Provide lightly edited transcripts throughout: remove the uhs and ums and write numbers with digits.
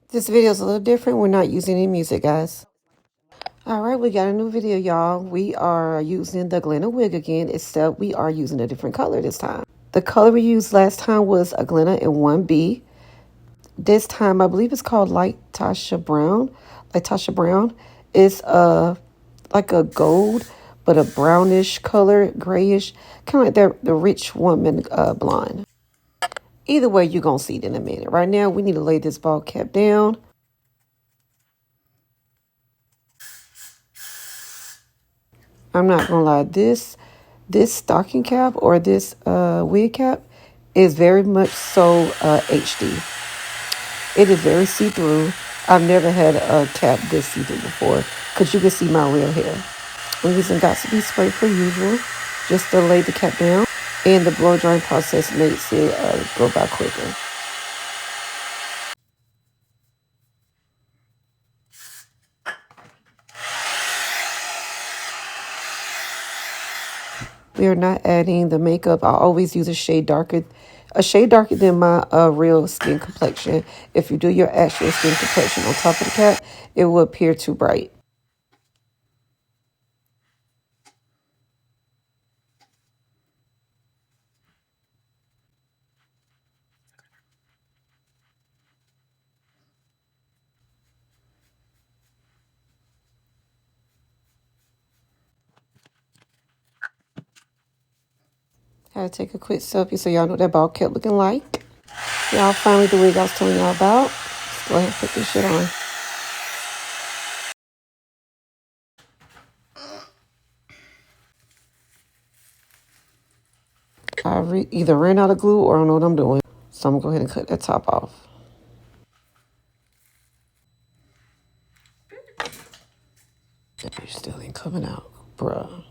This video is a little different. We're not using any music, guys. All right, we got a new video, y'all. We are using the Glenn wig again, except we are using a different color this time. The color we used last time was a Glenn in 1B. This time, I believe it's called Light Tasha Brown. Like Tasha Brown. It's like a gold, but a brownish color, grayish, kind of like the rich woman blonde. Either way, you're going to see it in a minute. Right now, we need to lay this ball cap down. I'm not going to lie, this stocking cap or this wig cap is very much so HD. It is very see-through. I've never had a cap this see-through before because you can see my real hair. I'm using Got2b spray per usual just to lay the cap down, and the blow drying process makes it go by quicker. We are not adding the makeup. I always use a shade darker than my real skin complexion. If you do your actual skin complexion on top of the cap, it will appear too bright. Had to take a quick selfie so y'all know what that ball kept looking like. Y'all, finally the wig I was telling y'all about. Let's go ahead and put this shit on. I either ran out of glue or I don't know what I'm doing. So I'm going to go ahead and cut that top off. That bitch still ain't coming out, bruh.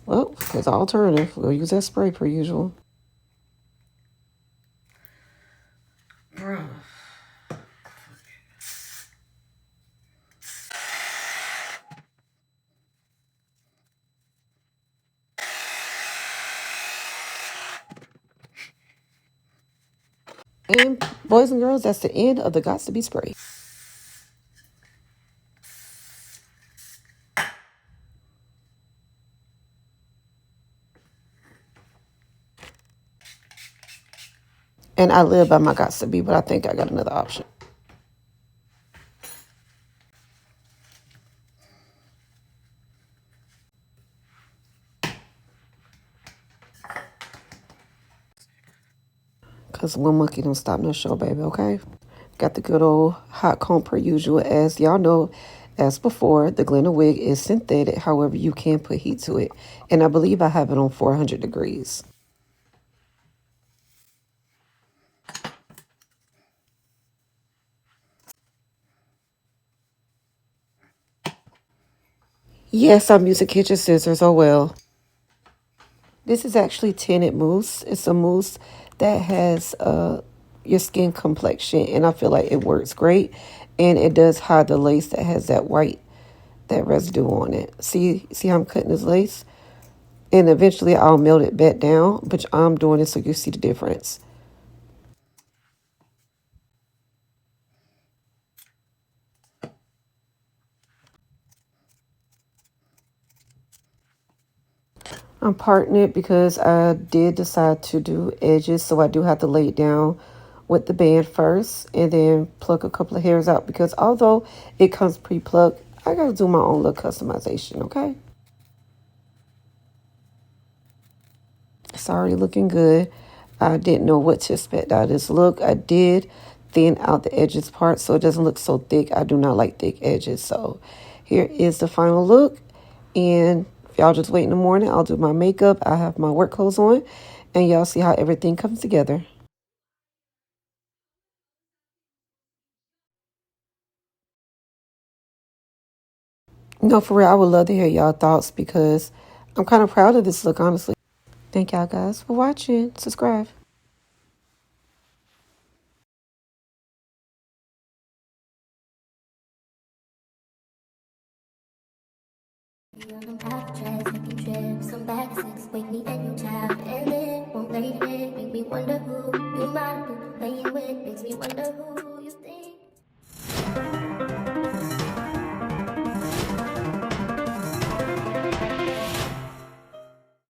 Well, there's an alternative. We'll use that spray per usual. Bruh. And boys and girls, that's the end of the Got2b spray. And I live by my Got2b, but I think I got another option. Because one monkey don't stop no show, baby, okay? Got the good old hot comb per usual. As y'all know, as before, the Glenn wig is synthetic. However, you can put heat to it. And I believe I have it on 400 degrees. Yes, I'm using kitchen scissors. Oh, well. This is actually tinted mousse. It's a mousse that has your skin complexion, and I feel like it works great. And it does hide the lace that has that white, that residue on it. See how I'm cutting this lace? And eventually I'll melt it back down, but I'm doing it so you see the difference. I'm parting it because I did decide to do edges, so I do have to lay it down with the band first and then pluck a couple of hairs out because although it comes pre-plucked, I got to do my own little customization, okay? It's already looking good. I didn't know what to expect out of this look. I did thin out the edges part so it doesn't look so thick. I do not like thick edges. So here is the final look. And if y'all just wait in the morning, I'll do my makeup. I have my work clothes on. And y'all see how everything comes together. No, for real, I would love to hear y'all thoughts because I'm kind of proud of this look, honestly. Thank y'all guys for watching. Subscribe. On half chest, taking trips, some back sex, wake me and your child, and then won't lay in it, make me wonder who you might be playing with, makes me wonder who you think.